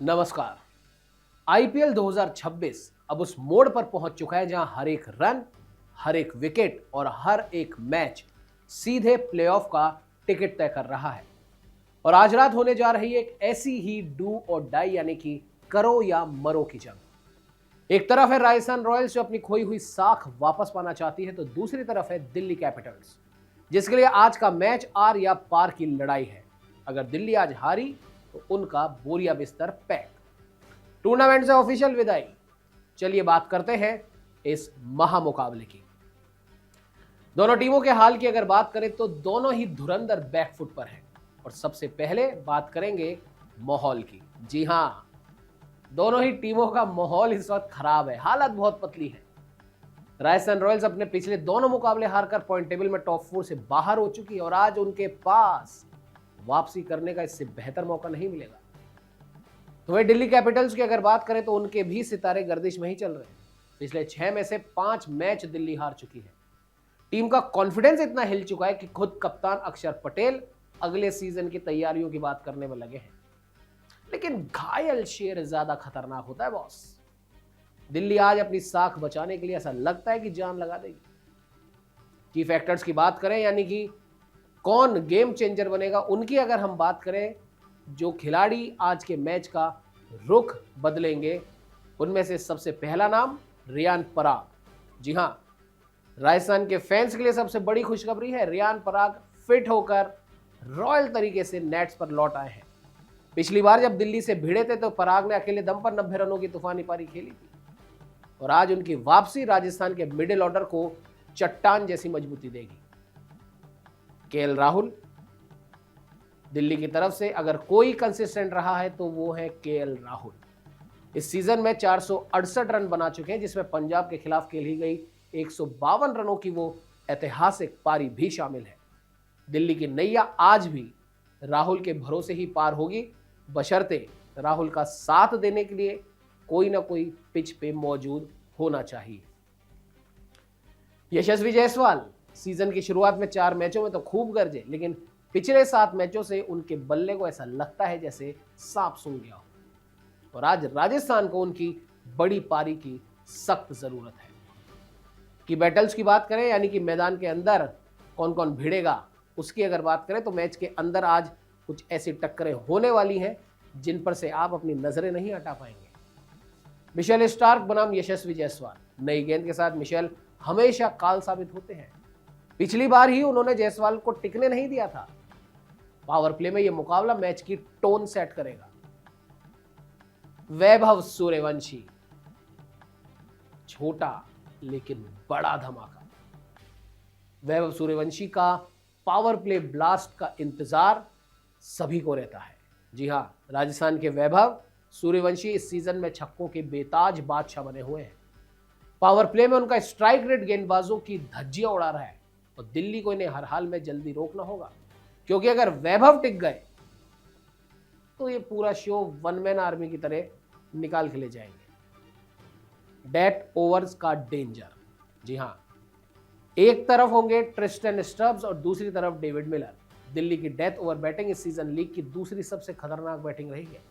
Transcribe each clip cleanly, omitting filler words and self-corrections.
नमस्कार। आईपीएल 2026 अब उस मोड़ पर पहुंच चुका है जहां हर एक रन, हर एक विकेट और हर एक मैच सीधे प्लेऑफ का टिकट तय कर रहा है। और आज रात होने जा रही एक ऐसी ही डू और डाई यानी कि करो या मरो की जंग। एक तरफ है राजस्थान रॉयल्स जो अपनी खोई हुई साख वापस पाना चाहती है, तो दूसरी तरफ है दिल्ली कैपिटल्स जिसके लिए आज का मैच आर या पार की लड़ाई है। अगर दिल्ली आज हारी तो उनका बोरिया बिस्तर पैक, टूर्नामेंट से ऑफिशियल विदाई। चलिए बात करते हैं इस महामुकाबले की। दोनों टीमों के हाल की अगर बात करें तो दोनों ही धुरंधर बैकफुट पर हैं। और सबसे पहले बात करेंगे माहौल की। जी हां, दोनों ही टीमों का माहौल इस वक्त खराब है, हालत बहुत पतली है। राजस्थान रॉयल्स अपने पिछले दोनों मुकाबले हारकर पॉइंट टेबल में टॉप 4 से बाहर हो चुकी है और आज उनके पास वापसी करने का इससे बेहतर मौका नहीं मिलेगा। तो वही दिल्ली कैपिटल्स की अगर बात करें तो उनके भी सितारे गर्दिश में ही चल रहे हैं। पिछले 6 में से 5 मैच दिल्ली हार चुकी है। टीम का कॉन्फिडेंस इतना हिल चुका है कि खुद कप्तान अक्षर पटेल अगले सीजन की तैयारियों की बात करने में लगे हैं। लेकिन घायल शेर ज्यादा खतरनाक होता है बॉस। दिल्ली आज अपनी साख बचाने के लिए ऐसा लगता है कि जान लगा देगी। की फैक्टर्स की बात करें यानी कि कौन गेम चेंजर बनेगा, उनकी अगर हम बात करें, जो खिलाड़ी आज के मैच का रुख बदलेंगे, उनमें से सबसे पहला नाम रियान पराग। जी हां, राजस्थान के फैंस के लिए सबसे बड़ी खुशखबरी है, रियान पराग फिट होकर रॉयल तरीके से नेट्स पर लौट आए हैं। पिछली बार जब दिल्ली से भिड़े थे तो पराग ने अकेले दम पर 90 रनों की तूफानी पारी खेली थी और आज उनकी वापसी राजस्थान के मिडिल ऑर्डर को चट्टान जैसी मजबूती देगी। केएल राहुल, दिल्ली की तरफ से अगर कोई कंसिस्टेंट रहा है तो वो है केएल राहुल। इस सीजन में 468 रन बना चुके हैं, जिसमें पंजाब के खिलाफ खेली गई 152 रनों की वो ऐतिहासिक पारी भी शामिल है। दिल्ली की नैया आज भी राहुल के भरोसे ही पार होगी, बशर्ते राहुल का साथ देने के लिए कोई ना कोई पिच पे मौजूद होना चाहिए। यशस्वी जायसवाल सीजन की शुरुआत में 4 मैचों में तो खूब गरजे, लेकिन पिछले 7 मैचों से उनके बल्ले को ऐसा लगता है जैसे सांप सूंघ गया हो। और आज राजस्थान को उनकी बड़ी पारी की सख्त जरूरत है। कि बैटल्स की बात करें यानी कि मैदान के अंदर कौन कौन भिड़ेगा, उसकी अगर बात करें तो मैच के अंदर आज कुछ ऐसी टक्करें होने वाली हैं जिन पर से आप अपनी नजरें नहीं हटा पाएंगे। मिशेल स्टार्क बनाम यशस्वी जायसवाल। नई गेंद के साथ मिशेल हमेशा काल साबित होते हैं। पिछली बार ही उन्होंने जायसवाल को टिकने नहीं दिया था। पावर प्ले में यह मुकाबला मैच की टोन सेट करेगा। वैभव सूर्यवंशी, छोटा लेकिन बड़ा धमाका। वैभव सूर्यवंशी का पावर प्ले ब्लास्ट का इंतजार सभी को रहता है। जी हां, राजस्थान के वैभव सूर्यवंशी इस सीजन में छक्कों के बेताज बादशाह बने हुए हैं। पावर प्ले में उनका स्ट्राइक रेट गेंदबाजों की धज्जियां उड़ा रहा है और दिल्ली को इन्हें हर हाल में जल्दी रोकना होगा, क्योंकि अगर वैभव टिक गए तो ये पूरा शो वन मैन आर्मी की तरह निकाल के ले जाएंगे। डेथ ओवर्स का डेंजर। जी हां, एक तरफ होंगे ट्रिस्टन स्टब्स और दूसरी तरफ डेविड मिलर। दिल्ली की डेथ ओवर बैटिंग इस सीजन लीग की दूसरी सबसे खतरनाक बैटिंग रही है।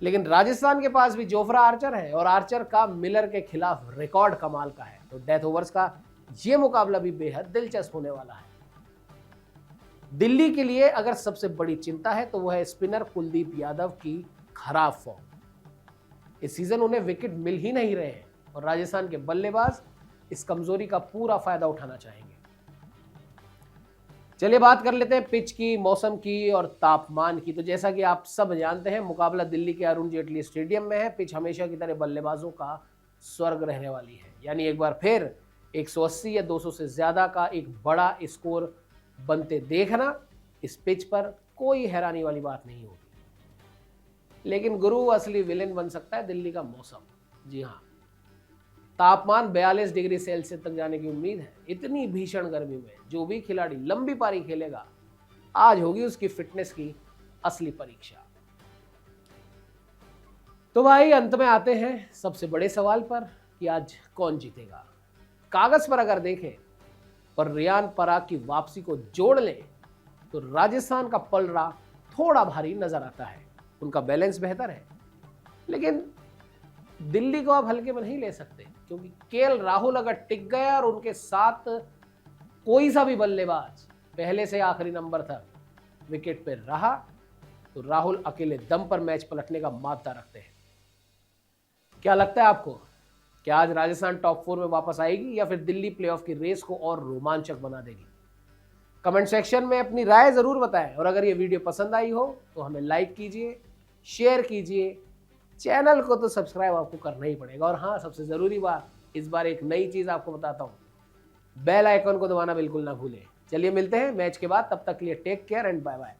लेकिन राजस्थान के पास भी जोफ्रा आर्चर है और आर्चर का मिलर के खिलाफ रिकॉर्ड कमाल का है। तो डेथ ओवर्स का यह मुकाबला भी बेहद दिलचस्प होने वाला है। दिल्ली के लिए अगर सबसे बड़ी चिंता है तो वह है स्पिनर कुलदीप यादव की खराब फॉर्म। इस सीजन उन्हें विकेट मिल ही नहीं रहे हैं और राजस्थान के बल्लेबाज इस कमजोरी का पूरा फायदा उठाना चाहेंगे। चलिए बात कर लेते हैं पिच की, मौसम की और तापमान की। तो जैसा कि आप सब जानते हैं, मुकाबला दिल्ली के अरुण जेटली स्टेडियम में है। पिच हमेशा की तरह बल्लेबाजों का स्वर्ग रहने वाली है, यानी एक बार फिर 180 या 200 से ज्यादा का एक बड़ा स्कोर बनते देखना इस पिच पर कोई हैरानी वाली बात नहीं होगी। लेकिन गुरु असली विलेन बन सकता है दिल्ली का मौसम। जी हाँ, तापमान 42 डिग्री सेल्सियस तक जाने की उम्मीद है। इतनी भीषण गर्मी में जो भी खिलाड़ी लंबी पारी खेलेगा, आज होगी उसकी फिटनेस की असली परीक्षा। तो भाई अंत में आते हैं सबसे बड़े सवाल पर कि आज कौन जीतेगा। कागज पर अगर देखें और रियान पराग की वापसी को जोड़ लें तो राजस्थान का पलड़ा थोड़ा भारी नजर आता है। उनका बैलेंस बेहतर है, लेकिन दिल्ली को आप हल्के में नहीं ले सकते, क्योंकि केएल राहुल अगर टिक गया और उनके साथ कोई सा भी बल्लेबाज पहले से आखिरी नंबर तक विकेट पे रहा, तो राहुल अकेले दम पर मैच पलटने का मादा रखते हैं। क्या लगता है आपको, क्या आज राजस्थान टॉप 4 में वापस आएगी या फिर दिल्ली प्लेऑफ की रेस को और रोमांचक बना देगी? कमेंट सेक्शन में अपनी राय जरूर बताएं, और अगर ये वीडियो पसंद आई हो तो हमें लाइक कीजिए, शेयर कीजिए, चैनल को तो सब्सक्राइब आपको करना ही पड़ेगा। और हाँ, सबसे जरूरी बात, इस बार एक नई चीज आपको बताता हूँ, बेल आइकन को दबाना बिल्कुल ना भूलें। चलिए मिलते हैं मैच के बाद, तब तक के लिए take care and bye bye.